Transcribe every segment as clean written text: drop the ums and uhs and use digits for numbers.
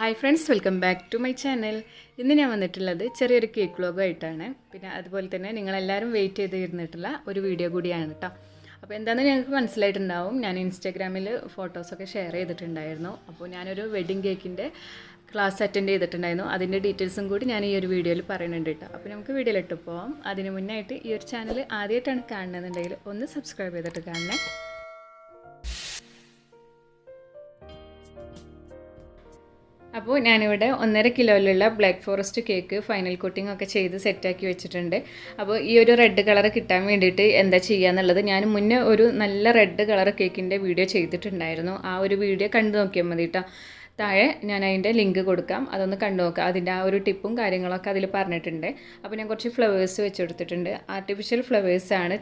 Hi friends, welcome back to my channel. ഇന്ന് ഞാൻ വന്നിട്ടുള്ളത് ചെറിയൊരു കേക്ക് വ്ലോഗായിട്ടാണ്. പിന്നെ അതുപോലെ തന്നെ നിങ്ങളെല്ലാവരും വെയിറ്റ് ചെയ്തിരുന്നിട്ടുള്ള ഒരു വീഡിയോ കൂടിയാണ് കേട്ടോ. അപ്പോൾ എന്താണെന്ന് ഞങ്ങൾക്ക് മനസ്സിലായിട്ടുണ്ടാവും. ഞാൻ ഇൻസ്റ്റാഗ്രാമിൽ ഫോട്ടോസൊക്കെ ഷെയർ ചെയ്തിട്ടുണ്ടായിരുന്നു. അപ്പോൾ ഞാനൊരു വെഡ്ഡിങ് കേക്കിൻ്റെ ക്ലാസ് അറ്റൻഡ് ചെയ്തിട്ടുണ്ടായിരുന്നു. അതിൻ്റെ ഡീറ്റെയിൽസും കൂടി ഞാൻ ഈ ഒരു വീഡിയോയിൽ പറയുന്നുണ്ട് കേട്ടോ. അപ്പോൾ നമുക്ക് വീഡിയോയിലിട്ട് പോകാം. അതിന് മുന്നായിട്ട് ഈ ഒരു ചാനൽ ആദ്യമായിട്ടാണ് കാണുന്നതെന്നുണ്ടെങ്കിൽ ഒന്ന് സബ്സ്ക്രൈബ് ചെയ്തിട്ട് കാണണേ. അപ്പോൾ ഞാനിവിടെ 1.5 കിലോയിലുള്ള black forest cake final coating ഒക്കെ ചെയ്ത് സെറ്റാക്കി വെച്ചിട്ടുണ്ട്. അപ്പോൾ ഈ ഒരു റെഡ് കളർ കിട്ടാൻ വേണ്ടിയിട്ട് എന്താ ചെയ്യുക എന്നുള്ളത് ഞാൻ മുന്നേ ഒരു നല്ല റെഡ് കളർ കേക്കിൻ്റെ വീഡിയോ ചെയ്തിട്ടുണ്ടായിരുന്നു. ആ ഒരു വീഡിയോ കണ്ടു നോക്കിയാൽ മതി കേട്ടോ. താഴെ ഞാൻ അതിൻ്റെ ലിങ്ക് കൊടുക്കാം, അതൊന്ന് കണ്ടു നോക്കാം. അതിൻ്റെ ആ ഒരു ടിപ്പും കാര്യങ്ങളൊക്കെ അതിൽ പറഞ്ഞിട്ടുണ്ട്. അപ്പോൾ ഞാൻ കുറച്ച് ഫ്ലവേഴ്സ് വെച്ച് കൊടുത്തിട്ടുണ്ട്. ആർട്ടിഫിഷ്യൽ ഫ്ലവേഴ്സാണ്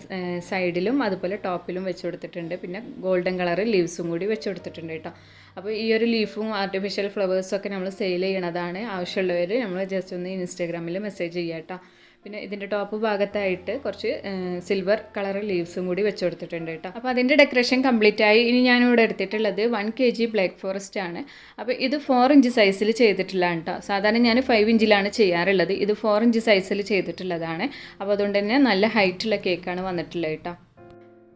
സൈഡിലും അതുപോലെ ടോപ്പിലും വെച്ച് കൊടുത്തിട്ടുണ്ട്. പിന്നെ ഗോൾഡൻ കളർ ലീവ്സും കൂടി വെച്ച് കൊടുത്തിട്ടുണ്ട് കേട്ടോ. അപ്പോൾ ഈ ഒരു ലീഫും ആർട്ടിഫിഷ്യൽ ഫ്ലവേഴ്സൊക്കെ നമ്മൾ സെയിൽ ചെയ്യണതാണ്. ആവശ്യമുള്ളവർ നമ്മൾ ജസ്റ്റ് ഒന്ന് ഇൻസ്റ്റാഗ്രാമിൽ മെസ്സേജ് ചെയ്യാം കേട്ടോ. പിന്നെ ഇതിൻ്റെ ടോപ്പ് ഭാഗത്തായിട്ട് കുറച്ച് സിൽവർ കളർ ലീവ്സും കൂടി വെച്ച് കൊടുത്തിട്ടുണ്ട് കേട്ടോ. അപ്പോൾ അതിൻ്റെ ഡെക്കറേഷൻ കംപ്ലീറ്റ് ആയി. ഇനി ഞാനിവിടെ എടുത്തിട്ടുള്ളത് 1 kg ബ്ലാക്ക് ഫോറസ്റ്റ് ആണ്. അപ്പോൾ ഇത് 4 ഇഞ്ച് സൈസിൽ ചെയ്തിട്ടുള്ളതാണ് കേട്ടോ. സാധാരണ ഞാൻ 5 ഇഞ്ചിലാണ് ചെയ്യാറുള്ളത്. ഇത് 4 ഇഞ്ച് സൈസിൽ ചെയ്തിട്ടുള്ളതാണ്. അപ്പോൾ അതുകൊണ്ട് തന്നെ നല്ല ഹൈറ്റുള്ള കേക്കാണ് വന്നിട്ടുള്ളത് കേട്ടോ.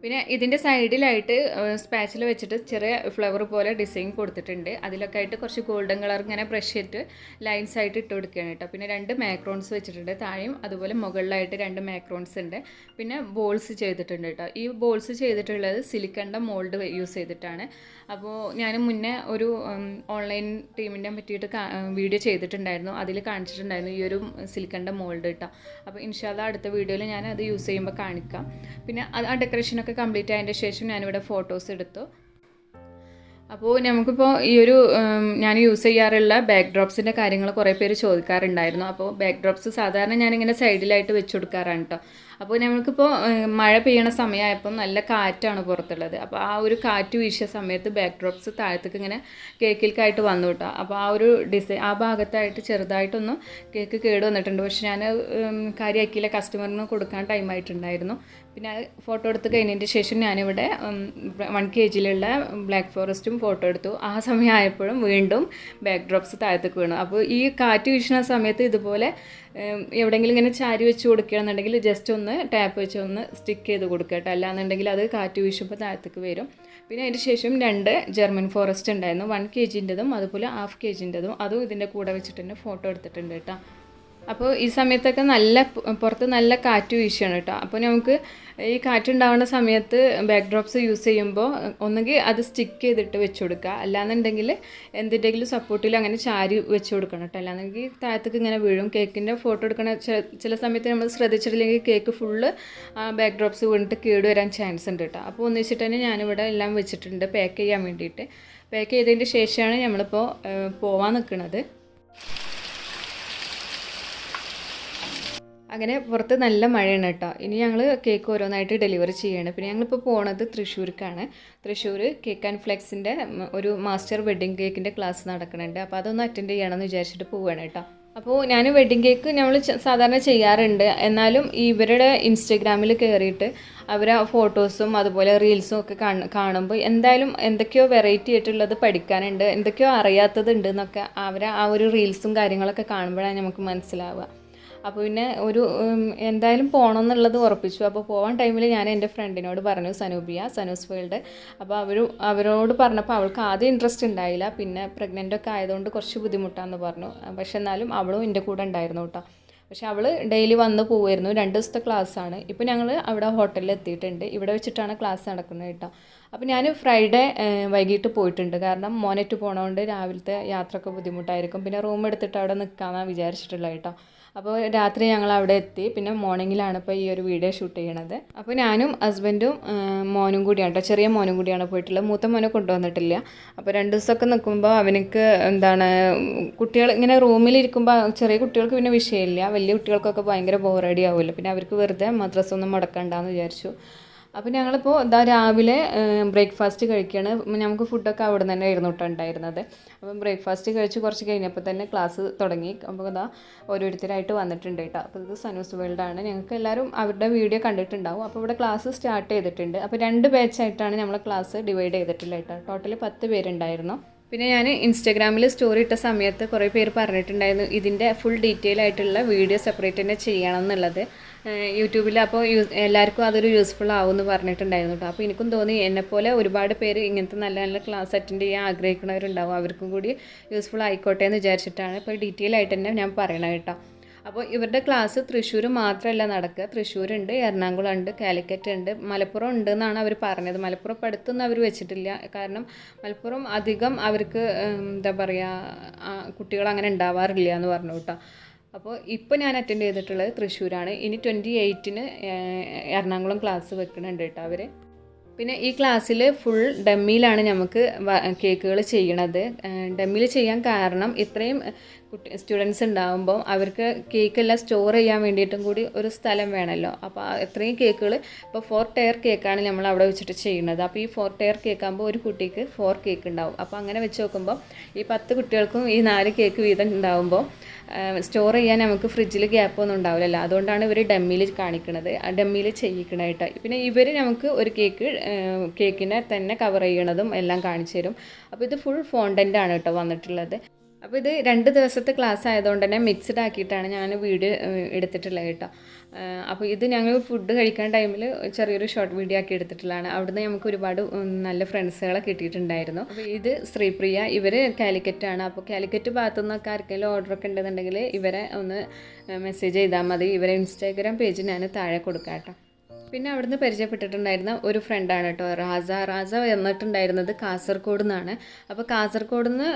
പിന്നെ ഇതിൻ്റെ സൈഡിലായിട്ട് സ്പാച്ചിൽ വെച്ചിട്ട് ചെറിയ ഫ്ലവർ പോലെ ഡിസൈൻ കൊടുത്തിട്ടുണ്ട്. അതിലൊക്കെ ആയിട്ട് കുറച്ച് ഗോൾഡൻ കളർ ഇങ്ങനെ ബ്രഷ് ചെയ്തിട്ട് ലൈൻസ് ആയിട്ട് ഇട്ട് കൊടുക്കുകയാണ് കേട്ടോ. പിന്നെ 2 മാക്രോൺസ് വെച്ചിട്ടുണ്ട് താഴെയും, അതുപോലെ മുകളിലായിട്ട് 2 മാക്രോൺസ് ഉണ്ട്. പിന്നെ ബോൾസ് ചെയ്തിട്ടുണ്ട് കേട്ടോ. ഈ ബോൾസ് ചെയ്തിട്ടുള്ളത് സിലിക്കണിൻ്റെ മോൾഡ് യൂസ് ചെയ്തിട്ടാണ്. അപ്പോൾ ഞാൻ മുന്നേ ഒരു ഓൺലൈൻ ടീമിനെ പറ്റിയിട്ട് വീഡിയോ ചെയ്തിട്ടുണ്ടായിരുന്നു. അതിൽ കാണിച്ചിട്ടുണ്ടായിരുന്നു ഈ ഒരു സിലിക്കണിൻ്റെ മോൾഡ് കേട്ടോ. അപ്പോൾ ഇൻഷാല്ലാ അടുത്ത വീഡിയോയിൽ ഞാൻ അത് യൂസ് ചെയ്യുമ്പോൾ കാണിക്കാം. പിന്നെ ആ ഡെക്കറേഷനൊക്കെ കംപ്ലീറ്റ് ആയതിൻ്റെ ശേഷം ഞാനിവിടെ ഫോട്ടോസ് എടുത്തു. അപ്പോൾ നമുക്കിപ്പോൾ ഈ ഒരു ഞാൻ യൂസ് ചെയ്യാറുള്ള ബാക്ക് ഡ്രോപ്സിൻ്റെ കാര്യങ്ങൾ കുറേ പേര് ചോദിക്കാറുണ്ടായിരുന്നു. അപ്പോൾ ബാക്ക് ഡ്രോപ്സ് സാധാരണ ഞാനിങ്ങനെ സൈഡിലായിട്ട് വെച്ച് കൊടുക്കാറാണ് കേട്ടോ. അപ്പോൾ നമുക്കിപ്പോൾ മഴ പെയ്യണ സമയമായപ്പം നല്ല കാറ്റാണ് പുറത്തുള്ളത്. അപ്പോൾ ആ ഒരു കാറ്റ് വീശിയ സമയത്ത് ബാക്ക് ഡ്രോപ്സ് താഴത്തേക്ക് ഇങ്ങനെ കേക്കിൽക്കായിട്ട് വന്നു കേട്ടോ. അപ്പോൾ ആ ഒരു ഡിസൈൻ ആ ഭാഗത്തായിട്ട് ചെറുതായിട്ടൊന്ന് കേക്ക് കേട് വന്നിട്ടുണ്ട്. പക്ഷെ ഞാൻ കാര്യമാക്കിയില്ല, കസ്റ്റമറിന് കൊടുക്കാൻ ടൈമായിട്ടുണ്ടായിരുന്നു. പിന്നെ ഫോട്ടോ എടുത്ത് കഴിഞ്ഞതിൻ്റെ ശേഷം ഞാനിവിടെ 1 kgയിലുള്ള ബ്ലാക്ക് ഫോറസ്റ്റും ഫോട്ടോ എടുത്തു. ആ സമയമായപ്പോഴും വീണ്ടും ബാക്ക് ഡ്രോപ്സ് താഴത്തേക്ക് വീണു. അപ്പോൾ ഈ കാറ്റ് വീശുന്ന സമയത്ത് ഇതുപോലെ എവിടെയെങ്കിലും ഇങ്ങനെ ചാരി വെച്ച് കൊടുക്കുകയാണെന്നുണ്ടെങ്കിൽ ജസ്റ്റ് ഒന്ന് ടാപ്പ് വെച്ച് ഒന്ന് സ്റ്റിക്ക് ചെയ്ത് കൊടുക്കുക കേട്ടോ. അല്ലാന്നുണ്ടെങ്കിൽ അത് കാറ്റ് വീശുമ്പോൾ താഴത്തേക്ക് വരും. പിന്നെ അതിന് ശേഷം 2 ജർമ്മൻ ഫോറസ്റ്റ് ഉണ്ടായിരുന്നു, 1 kgൻ്റെതും അതുപോലെ 1/2 kgൻ്റെതും. അതും ഇതിൻ്റെ കൂടെ വെച്ചിട്ട് തന്നെ ഫോട്ടോ എടുത്തിട്ടുണ്ട് കേട്ടോ. അപ്പോൾ ഈ സമയത്തൊക്കെ പുറത്ത് നല്ല കാറ്റ് വീശുകയാണ് കേട്ടോ. അപ്പോൾ നമുക്ക് ഈ കാറ്റുണ്ടാവുന്ന സമയത്ത് ബാക്ക് ഡ്രോപ്സ് യൂസ് ചെയ്യുമ്പോൾ ഒന്നുകിൽ അത് സ്റ്റിക്ക് ചെയ്തിട്ട് വെച്ച് കൊടുക്കുക, അല്ലാന്നുണ്ടെങ്കിൽ എന്തിൻ്റെങ്കിലും സപ്പോർട്ടിൽ അങ്ങനെ ചാരി വെച്ച് കൊടുക്കണം കേട്ടോ. അല്ലാന്നെങ്കിൽ താഴത്തേക്ക് ഇങ്ങനെ വീഴും. കേക്കിൻ്റെ ഫോട്ടോ എടുക്കണ ചില സമയത്ത് നമ്മൾ ശ്രദ്ധിച്ചിട്ടില്ലെങ്കിൽ കേക്ക് ഫുള്ള് ബാക്ക് ഡ്രോപ്സ് വീണിട്ട് കേട് വരാൻ ചാൻസ് ഉണ്ട് കേട്ടോ. അപ്പോൾ ഒന്നിച്ചിട്ട് തന്നെ ഞാനിവിടെ എല്ലാം വെച്ചിട്ടുണ്ട് പാക്ക് ചെയ്യാൻ വേണ്ടിയിട്ട്. പാക്ക് ചെയ്തതിൻ്റെ ശേഷമാണ് നമ്മളിപ്പോൾ പോവാൻ നിൽക്കുന്നത്. അങ്ങനെ പുറത്ത് നല്ല മഴയാണ് കേട്ടോ. ഇനി ഞങ്ങൾ കേക്ക് ഓരോന്നായിട്ട് ഡെലിവറി ചെയ്യാണ്. പിന്നെ ഞങ്ങളിപ്പോൾ പോണത് തൃശ്ശൂർക്കാണ്. തൃശ്ശൂർ കേക്ക് ആൻഡ് ഫ്ലെക്സിൻ്റെ ഒരു മാസ്റ്റർ വെഡ്ഡിങ് കേക്കിൻ്റെ ക്ലാസ് നടക്കുന്നുണ്ട്. അപ്പോൾ അതൊന്ന് അറ്റൻഡ് ചെയ്യണമെന്ന് വിചാരിച്ചിട്ട് പോവുകയാണ് കേട്ടോ. അപ്പോൾ ഞാൻ വെഡ്ഡിങ് കേക്ക് നമ്മൾ സാധാരണ ചെയ്യാറുണ്ട്. എന്നാലും ഇവരുടെ ഇൻസ്റ്റഗ്രാമിൽ കയറിയിട്ട് അവർ ഫോട്ടോസും അതുപോലെ റീൽസും ഒക്കെ കാണുമ്പോൾ എന്തായാലും എന്തൊക്കെയോ വെറൈറ്റി ആയിട്ടുള്ളത് പഠിക്കാനുണ്ട്, എന്തൊക്കെയോ അറിയാത്തതുണ്ട് എന്നൊക്കെ ആ ഒരു റീൽസും കാര്യങ്ങളൊക്കെ കാണുമ്പോഴാണ് നമുക്ക് മനസ്സിലാവുക. അപ്പോൾ പിന്നെ എന്തായാലും പോകണം എന്നുള്ളത് ഉറപ്പിച്ചു. അപ്പോൾ പോകാൻ ടൈമിൽ ഞാൻ എൻ്റെ ഫ്രണ്ടിനോട് പറഞ്ഞു, സനൂസ് വേൾഡ്. അപ്പോൾ അവരോട് പറഞ്ഞപ്പോൾ അവൾക്ക് ആദ്യം ഇൻട്രസ്റ്റ് ഉണ്ടായില്ല. പിന്നെ പ്രഗ്നൻ്റൊക്കെ ആയതുകൊണ്ട് കുറച്ച് ബുദ്ധിമുട്ടാണെന്ന് പറഞ്ഞു. പക്ഷെ എന്നാലും അവളും എൻ്റെ കൂടെ ഉണ്ടായിരുന്നു കേട്ടോ. പക്ഷെ അവൾ ഡെയിലി വന്ന് പോവുമായിരുന്നു. 2 ദിവസത്തെ ക്ലാസ്സാണ്. ഇപ്പോൾ ഞങ്ങൾ അവിടെ ഹോട്ടലിൽ എത്തിയിട്ടുണ്ട്. ഇവിടെ വെച്ചിട്ടാണ് ക്ലാസ് നടക്കുന്നത് കേട്ടോ. അപ്പോൾ ഞാൻ ഫ്രൈഡേ വൈകിട്ട് പോയിട്ടുണ്ട്. കാരണം മോനെറ്റ് പോകണതുകൊണ്ട് രാവിലത്തെ യാത്രയൊക്കെ ബുദ്ധിമുട്ടായിരിക്കും. പിന്നെ റൂം എടുത്തിട്ട് അവിടെ നിൽക്കാമെന്നാണ് വിചാരിച്ചിട്ടുള്ളത് കേട്ടോ. അപ്പോൾ രാത്രി ഞങ്ങൾ അവിടെ എത്തി. പിന്നെ മോർണിംഗിലാണ് ഇപ്പോൾ ഈ ഒരു വീഡിയോ ഷൂട്ട് ചെയ്യണത്. അപ്പോൾ ഞാനും ഹസ്ബൻഡും മോനും കൂടിയാണ് കേട്ടോ, ചെറിയ മോനും കൂടിയാണ് പോയിട്ടുള്ളത്. മൂത്ത മോനെ കൊണ്ടുവന്നിട്ടില്ല. അപ്പോൾ 2 ദിവസമൊക്കെ നിൽക്കുമ്പോൾ അവനക്ക് കുട്ടികൾ ഇങ്ങനെ റൂമിലിരിക്കുമ്പോൾ ചെറിയ കുട്ടികൾക്ക് പിന്നെ വിഷയമില്ല, വലിയ കുട്ടികൾക്കൊക്കെ ഭയങ്കര ബോറടി ആവുമല്ലോ. പിന്നെ അവർക്ക് വെറുതെ മദ്രസ ഒന്നും മുടക്കണ്ടെന്ന് വിചാരിച്ചു. അപ്പോൾ ഞങ്ങളിപ്പോൾ രാവിലെ ബ്രേക്ക്ഫാസ്റ്റ് കഴിക്കുകയാണ്. നമുക്ക് ഫുഡൊക്കെ അവിടെ നിന്ന് തന്നെ ആയിരുന്നു കേട്ടോ ഉണ്ടായിരുന്നത്. അപ്പം ബ്രേക്ക്ഫാസ്റ്റ് കഴിച്ച് കുറച്ച് കഴിഞ്ഞപ്പോൾ തന്നെ ക്ലാസ് തുടങ്ങി. അപ്പോൾ ഓരോരുത്തരായിട്ട് വന്നിട്ടുണ്ട് കേട്ടോ. അപ്പോൾ ഇത് സനൂസ് വേൾഡാണ്. ഞങ്ങൾക്ക് എല്ലാവരും അവരുടെ വീഡിയോ കണ്ടിട്ടുണ്ടാവും. അപ്പോൾ ഇവിടെ ക്ലാസ് സ്റ്റാർട്ട് ചെയ്തിട്ടുണ്ട്. അപ്പോൾ 2 ബാച്ചായിട്ടാണ് നമ്മൾ ക്ലാസ് ഡിവൈഡ് ചെയ്തിട്ടുള്ളത് കേട്ടോ. ടോട്ടൽ 10 പേരുണ്ടായിരുന്നു. പിന്നെ ഞാൻ ഇൻസ്റ്റാഗ്രാമിൽ സ്റ്റോറി ഇട്ട സമയത്ത് കുറേ പേര് പറഞ്ഞിട്ടുണ്ടായിരുന്നു ഇതിൻ്റെ ഫുൾ ഡീറ്റെയിൽ ആയിട്ടുള്ള വീഡിയോ സെപ്പറേറ്റ് തന്നെ ചെയ്യണം എന്നുള്ളത്. യൂട്യൂബിൽ അപ്പോൾ എല്ലാവർക്കും അതൊരു യൂസ്ഫുൾ ആവുമെന്ന് പറഞ്ഞിട്ടുണ്ടായിരുന്നു കേട്ടോ. അപ്പോൾ എനിക്കും തോന്നി എന്നെപ്പോലെ ഒരുപാട് പേര് ഇങ്ങനത്തെ നല്ല നല്ല ക്ലാസ് അറ്റൻഡ് ചെയ്യാൻ ആഗ്രഹിക്കുന്നവരുണ്ടാവും, അവർക്കും കൂടി യൂസ്ഫുൾ ആയിക്കോട്ടെ എന്ന് വിചാരിച്ചിട്ടാണ് ഇപ്പോൾ ഡീറ്റെയിൽ ആയിട്ട് തന്നെ ഞാൻ പറയണത് കേട്ടോ. അപ്പോൾ ഇവരുടെ ക്ലാസ് തൃശ്ശൂർ മാത്രമല്ല നടക്കുക, തൃശ്ശൂരുണ്ട്, എറണാകുളം ഉണ്ട്, കാലിക്കറ്റ് ഉണ്ട്, മലപ്പുറം ഉണ്ട് എന്നാണ് അവർ പറഞ്ഞത്. മലപ്പുറം ഇപ്പോൾ അടുത്തൊന്നും അവർ വെച്ചിട്ടില്ല, കാരണം മലപ്പുറം അധികം അവർക്ക് എന്താ പറയുക കുട്ടികൾ അങ്ങനെ ഉണ്ടാവാറില്ല എന്ന് പറഞ്ഞു കേട്ടോ. അപ്പോൾ ഇപ്പോൾ ഞാൻ അറ്റൻഡ് ചെയ്തിട്ടുള്ളത് തൃശ്ശൂരാണ്. ഇനി 28-ന് എറണാകുളം ക്ലാസ് വെക്കുന്നുണ്ട് കേട്ടോ അവർ. പിന്നെ ഈ ക്ലാസ്സിൽ ഫുൾ ഡമ്മിയിലാണ് നമുക്ക് കേക്കുകൾ ചെയ്യണത്. ഡമ്മിയിൽ ചെയ്യാൻ കാരണം ഇത്രയും സ്റ്റുഡൻസ് ഉണ്ടാകുമ്പോൾ അവർക്ക് കേക്കെല്ലാം സ്റ്റോർ ചെയ്യാൻ വേണ്ടിയിട്ടും കൂടി ഒരു സ്ഥലം വേണമല്ലോ. അപ്പോൾ ഇത്രയും കേക്കുകൾ ഇപ്പോൾ 4 ടയർ കേക്കാണ് നമ്മൾ അവിടെ വെച്ചിട്ട് ചെയ്യുന്നത്. അപ്പോൾ ഈ 4 ടയർ കേക്കാകുമ്പോൾ ഒരു കുട്ടിക്ക് 4 കേക്ക് ഉണ്ടാവും. അപ്പോൾ അങ്ങനെ വെച്ച് നോക്കുമ്പോൾ ഈ 10 കുട്ടികൾക്കും ഈ 4 കേക്ക് വീതം ഉണ്ടാകുമ്പോൾ സ്റ്റോർ ചെയ്യാൻ നമുക്ക് ഫ്രിഡ്ജിൽ ഗ്യാപ്പൊന്നും ഉണ്ടാവില്ലല്ലോ. അതുകൊണ്ടാണ് ഇവർ ഡമ്മിയിൽ കാണിക്കുന്നത്, ഡമ്മിയിൽ ചെയ്യിക്കണമായിട്ട്. പിന്നെ ഇവർ നമുക്ക് ഒരു കേക്കിനെ തന്നെ കവർ ചെയ്യണതും എല്ലാം കാണിച്ചു തരും. അപ്പോൾ ഇത് ഫുൾ ഫോണ്ടൻ്റ് ആണ് കേട്ടോ വന്നിട്ടുള്ളത്. അപ്പോൾ ഇത് 2 ദിവസത്തെ ക്ലാസ് ആയതുകൊണ്ട് തന്നെ മിക്സ്ഡ് ആക്കിയിട്ടാണ് ഞാൻ വീഡിയോ എടുത്തിട്ടുള്ളത് കേട്ടോ. അപ്പോൾ ഇത് ഞങ്ങൾ ഫുഡ് കഴിക്കാൻ ടൈമിൽ ചെറിയൊരു ഷോർട്ട് വീഡിയോ ആക്കി എടുത്തിട്ടുള്ളതാണ്. അവിടുന്ന് നമുക്ക് ഒരുപാട് നല്ല ഫ്രണ്ട്സുകളെ കിട്ടിയിട്ടുണ്ടായിരുന്നു. അപ്പോൾ ഇത് ശ്രീപ്രിയ, ഇവർ കാലിക്കറ്റാണ്. അപ്പോൾ കാലിക്കറ്റ് ഭാഗത്തു നിന്നൊക്കെ ആർക്കെങ്കിലും ഓർഡറൊക്കെ ഉണ്ടെന്നുണ്ടെങ്കിൽ ഇവരെ ഒന്ന് മെസ്സേജ് ചെയ്താൽ മതി. ഇവരെ ഇൻസ്റ്റാഗ്രാം പേജ് ഞാൻ താഴെ കൊടുക്കാം കേട്ടോ. പിന്നെ അവിടുന്ന് പരിചയപ്പെട്ടിട്ടുണ്ടായിരുന്ന ഒരു ഫ്രണ്ടാണ് കേട്ടോ, റാസ വന്നിട്ടുണ്ടായിരുന്നത് കാസർഗോഡ് നിന്നാണ്. അപ്പോൾ കാസർഗോഡ് നിന്ന്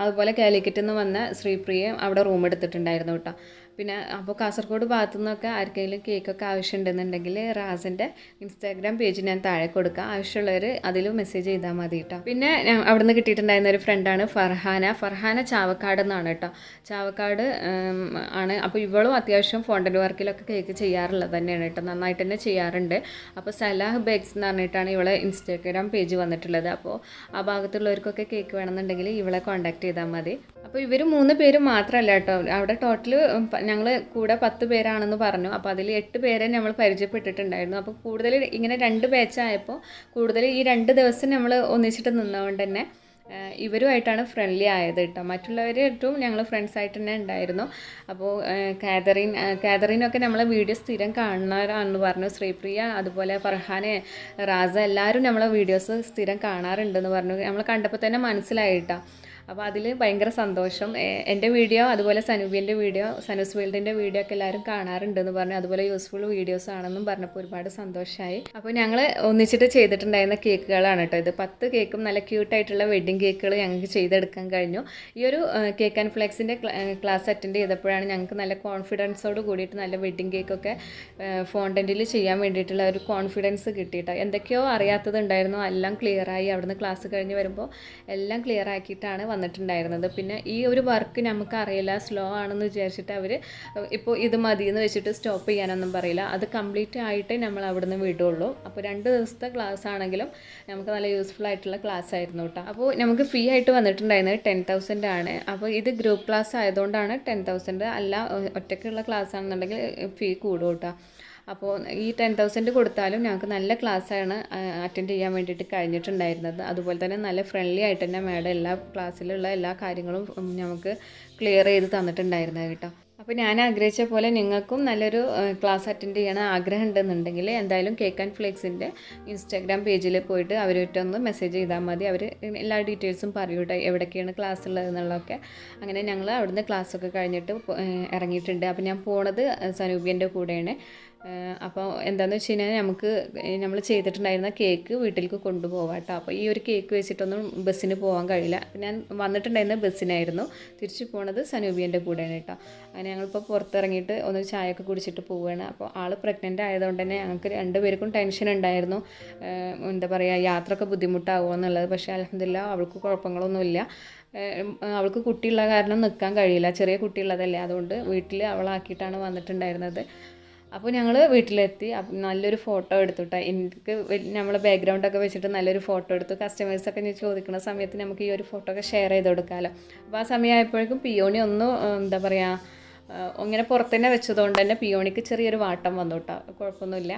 അതുപോലെ കാലിക്കറ്റിൽ നിന്ന് വന്ന ശ്രീപ്രിയ അവിടെ റൂം എടുത്തിട്ടുണ്ടായിരുന്നു കേട്ടോ. പിന്നെ അപ്പോൾ കാസർഗോഡ് ഭാഗത്തു നിന്നൊക്കെ ആർക്കെങ്കിലും കേക്കൊക്കെ ആവശ്യമുണ്ടെന്നുണ്ടെങ്കിൽ റാസിൻ്റെ ഇൻസ്റ്റാഗ്രാം പേജ് ഞാൻ താഴെ കൊടുക്കാം, ആവശ്യമുള്ളവർ അതിൽ മെസ്സേജ് ചെയ്താൽ മതി കേട്ടോ. പിന്നെ അവിടുന്ന് കിട്ടിയിട്ടുണ്ടായിരുന്ന ഒരു ഫ്രണ്ടാണ് ഫർഹാന ചാവക്കാട് എന്നാണ് കേട്ടോ, ചാവക്കാട് ആണ്. അപ്പോൾ ഇവളും അത്യാവശ്യം ഫോണ്ടൻ്റ് വർക്കിലൊക്കെ കേക്ക് ചെയ്യാറുള്ളത് തന്നെയാണ് കേട്ടോ, നന്നായിട്ട് തന്നെ ചെയ്യാറുണ്ട്. അപ്പോൾ സലാഹ് ബേക്സ് എന്ന് പറഞ്ഞിട്ടാണ് ഇവളെ ഇൻസ്റ്റാഗ്രാം പേജ് വന്നിട്ടുള്ളത്. അപ്പോൾ ആ ഭാഗത്തുള്ളവർക്കൊക്കെ കേക്ക് വേണമെന്നുണ്ടെങ്കിൽ ഇവളെ കോൺടാക്ട് ചെയ്താൽ മതി. അപ്പോൾ ഇവർ 3 പേര് മാത്രമല്ല കേട്ടോ, അവിടെ ടോട്ടൽ ഞങ്ങൾ കൂടെ 10 പേരാണെന്ന് പറഞ്ഞു. അപ്പോൾ അതിൽ 8 പേരെ നമ്മൾ പരിചയപ്പെട്ടിട്ടുണ്ടായിരുന്നു. അപ്പോൾ കൂടുതൽ ഇങ്ങനെ 2 ബാച്ചായപ്പോൾ കൂടുതൽ ഈ 2 ദിവസം നമ്മൾ ഒന്നിച്ചിട്ട് നിന്നതുകൊണ്ട് തന്നെ ഇവരുമായിട്ടാണ് ഫ്രണ്ട്ലി ആയത് കേട്ടോ. മറ്റുള്ളവരായിട്ടും ഞങ്ങൾ ഫ്രണ്ട്സായിട്ട് തന്നെ ഉണ്ടായിരുന്നു. അപ്പോൾ കാതറിനൊക്കെ നമ്മളെ വീഡിയോ സ്ഥിരം കാണുന്നവരാണെന്ന് പറഞ്ഞു. ശ്രീപ്രിയ അതുപോലെ ഫർഹാനെ, റാസ എല്ലാവരും നമ്മളെ വീഡിയോസ് സ്ഥിരം കാണാറുണ്ടെന്ന് പറഞ്ഞു. നമ്മൾ കണ്ടപ്പോൾ തന്നെ മനസ്സിലായിട്ടോ. അപ്പോൾ അതിൽ ഭയങ്കര സന്തോഷം. എൻ്റെ വീഡിയോ അതുപോലെ സനൂബിൻ്റെ വീഡിയോ, സനൂസ് വേൾഡിൻ്റെ വീഡിയോ ഒക്കെ എല്ലാവരും കാണാറുണ്ടെന്ന് പറഞ്ഞു. അതുപോലെ യൂസ്ഫുൾ വീഡിയോസ് ആണെന്നും പറഞ്ഞപ്പോൾ ഒരുപാട് സന്തോഷമായി. അപ്പോൾ ഞങ്ങൾ ഒന്നിച്ചിട്ട് ചെയ്തിട്ടുണ്ടായിരുന്ന കേക്കുകളാണ് കേട്ടോ ഇത്. 10 കേക്കും നല്ല ക്യൂട്ടായിട്ടുള്ള വെഡ്ഡിങ് കേക്കുകൾ ഞങ്ങൾക്ക് ചെയ്തെടുക്കാൻ കഴിഞ്ഞു. ഈ ഒരു കേക്ക് ആൻഡ് ഫ്ലെക്സിൻ്റെ ക്ലാസ് അറ്റൻഡ് ചെയ്തപ്പോഴാണ് ഞങ്ങൾക്ക് നല്ല കോൺഫിഡൻസോട് കൂടിയിട്ട് നല്ല വെഡ്ഡിങ് കേക്കൊക്കെ ഫോണ്ടൻറ്റിൽ ചെയ്യാൻ വേണ്ടിയിട്ടുള്ള ഒരു കോൺഫിഡൻസ് കിട്ടിയിട്ടോ. എന്തൊക്കെയോ അറിയാത്തതുണ്ടായിരുന്നു, എല്ലാം ക്ലിയറായി. അവിടുന്ന് ക്ലാസ് കഴിഞ്ഞ് വരുമ്പോൾ എല്ലാം ക്ലിയർ ആക്കിയിട്ടാണ് വന്നിട്ടുണ്ടായിരുന്നത്. പിന്നെ ഈ ഒരു വർക്ക് നമുക്ക് അറിയില്ല, സ്ലോ ആണെന്ന് വിചാരിച്ചിട്ട് അവർ ഇപ്പോൾ ഇത് മതി എന്ന് വെച്ചിട്ട് സ്റ്റോപ്പ് ചെയ്യാനൊന്നും പറയില്ല. അത് കംപ്ലീറ്റ് ആയിട്ടേ നമ്മൾ അവിടുന്ന് വിടുള്ളൂ. അപ്പോൾ 2 ദിവസത്തെ ക്ലാസ് ആണെങ്കിലും നമുക്ക് നല്ല യൂസ്ഫുൾ ആയിട്ടുള്ള ക്ലാസ് ആയിരുന്നു കേട്ടോ. അപ്പോൾ നമുക്ക് ഫീ ആയിട്ട് വന്നിട്ടുണ്ടായിരുന്നത് 10,000 ആണ്. അപ്പോൾ ഇത് ഗ്രൂപ്പ് ക്ലാസ് ആയതുകൊണ്ടാണ് 10,000, അല്ല ഒറ്റയ്ക്കുള്ള ക്ലാസ് ആണെന്നുണ്ടെങ്കിൽ ഫീ കൂടും കേട്ടോ. അപ്പോൾ ഈ 10,000 കൊടുത്താലും ഞങ്ങൾക്ക് നല്ല ക്ലാസ്സാണ് അറ്റൻഡ് ചെയ്യാൻ വേണ്ടിയിട്ട് കഴിഞ്ഞിട്ടുണ്ടായിരുന്നത്. അതുപോലെ തന്നെ നല്ല ഫ്രണ്ട്ലി ആയിട്ട് തന്നെ മാഡം എല്ലാ ക്ലാസ്സിലുള്ള എല്ലാ കാര്യങ്ങളും നമുക്ക് ക്ലിയർ ചെയ്ത് തന്നിട്ടുണ്ടായിരുന്നത് കേട്ടോ. അപ്പോൾ ഞാൻ ആഗ്രഹിച്ച പോലെ നിങ്ങൾക്കും നല്ലൊരു ക്ലാസ് അറ്റൻഡ് ചെയ്യണ ആഗ്രഹം ഉണ്ടെന്നുണ്ടെങ്കിൽ എന്തായാലും കേക്ക് ആൻഡ് ഫ്ലേക്സിൻ്റെ ഇൻസ്റ്റാഗ്രാം പേജിൽ പോയിട്ട് അവരുമായിട്ടൊന്ന് മെസ്സേജ് ചെയ്താൽ മതി. അവർ എല്ലാ ഡീറ്റെയിൽസും പറയൂട്ടെ, എവിടേക്കാണ് ക്ലാസ് ഉള്ളതെന്നുള്ളതൊക്കെ. അങ്ങനെ ഞങ്ങൾ അവിടുന്ന് ക്ലാസ്സൊക്കെ കഴിഞ്ഞിട്ട് ഇറങ്ങിയിട്ടുണ്ട്. അപ്പോൾ ഞാൻ പോണത് സനൂബിയൻ്റെ കൂടെയാണ്. അപ്പോൾ എന്താണെന്ന് വെച്ച് കഴിഞ്ഞാൽ നമ്മൾ ചെയ്തിട്ടുണ്ടായിരുന്ന കേക്ക് വീട്ടിലേക്ക് കൊണ്ടുപോകാം കേട്ടോ. അപ്പോൾ ഈ ഒരു കേക്ക് വെച്ചിട്ടൊന്നും ബസ്സിന് പോകാൻ കഴിയില്ല. ഞാൻ വന്നിട്ടുണ്ടായിരുന്ന ബസ്സിനായിരുന്നു, തിരിച്ചു പോണത് സനൂബിയൻ്റെ കൂടെയാണ് കേട്ടോ. അങ്ങനെ ഞങ്ങളിപ്പോൾ പുറത്തിറങ്ങിയിട്ട് ഒന്ന് ചായയൊക്കെ കുടിച്ചിട്ട് പോവുകയാണ്. അപ്പോൾ ആൾ പ്രഗ്നൻ്റ് ആയതുകൊണ്ട് തന്നെ ഞങ്ങൾക്ക് 2 പേർക്കും ടെൻഷൻ ഉണ്ടായിരുന്നു, എന്താ പറയുക, യാത്രയൊക്കെ ബുദ്ധിമുട്ടാകുമോ എന്നുള്ളത്. പക്ഷേ അൽഹംദുലില്ലാ അവൾക്ക് കുഴപ്പങ്ങളൊന്നുമില്ല. അവൾക്ക് കുട്ടിയുള്ള കാരണം നിൽക്കാൻ കഴിയില്ല, ചെറിയ കുട്ടിയുള്ളതല്ലേ, അതുകൊണ്ട് വീട്ടിൽ അവളാക്കിയിട്ടാണ് വന്നിട്ടുണ്ടായിരുന്നത്. അപ്പോൾ ഞങ്ങൾ വീട്ടിലെത്തി. നല്ലൊരു ഫോട്ടോ എടുത്തുട്ടോ. എനിക്ക് നമ്മളെ ബാക്ക്ഗ്രൗണ്ടൊക്കെ വെച്ചിട്ട് നല്ലൊരു ഫോട്ടോ എടുത്തു. കസ്റ്റമേഴ്സൊക്കെ ചോദിക്കുന്ന സമയത്ത് നമുക്ക് ഈ ഒരു ഫോട്ടോ ഒക്കെ ഷെയർ ചെയ്ത് കൊടുക്കാമല്ലോ. അപ്പോൾ ആ സമയമായപ്പോഴേക്കും പിയോണി ഒന്നും എന്താ പറയുക ഇങ്ങനെ പുറത്ത് തന്നെ വെച്ചതുകൊണ്ട് തന്നെ പിയോണിക്ക് ചെറിയൊരു വാട്ടം വന്നു കേട്ടോ, കുഴപ്പമൊന്നുമില്ല.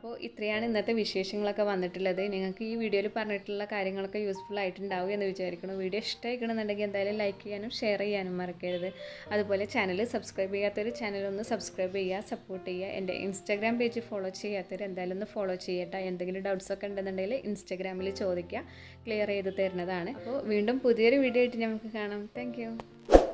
അപ്പോൾ ഇത്രയാണ് ഇന്നത്തെ വിശേഷങ്ങളൊക്കെ വന്നിട്ടുള്ളത്. നിങ്ങൾക്ക് ഈ വീഡിയോയിൽ പറഞ്ഞിട്ടുള്ള കാര്യങ്ങളൊക്കെ യൂസ്ഫുൾ ആയിട്ടുണ്ടാവും എന്ന് വിചാരിക്കുന്നു. വീഡിയോ ഇഷ്ടമായിക്കണമെന്നുണ്ടെങ്കിൽ എന്തായാലും ലൈക്ക് ചെയ്യാനും ഷെയർ ചെയ്യാനും മറക്കരുത്. അതുപോലെ ചാനൽ സബ്സ്ക്രൈബ് ചെയ്യാത്തവർ ചാനലൊന്ന് സബ്സ്ക്രൈബ് ചെയ്യുക, സപ്പോർട്ട് ചെയ്യുക. എൻ്റെ ഇൻസ്റ്റാഗ്രാം പേജ് ഫോളോ ചെയ്യാത്തവർ എന്തായാലും ഒന്ന് ഫോളോ ചെയ്യട്ടെ. എന്തെങ്കിലും ഡൗട്ട്സൊക്കെ ഉണ്ടെന്നുണ്ടെങ്കിൽ ഇൻസ്റ്റാഗ്രാമിൽ ചോദിക്കുക, ക്ലിയർ ചെയ്ത് തരുന്നതാണ്. അപ്പോൾ വീണ്ടും പുതിയൊരു വീഡിയോ ആയിട്ട് നമുക്ക് കാണാം. താങ്ക്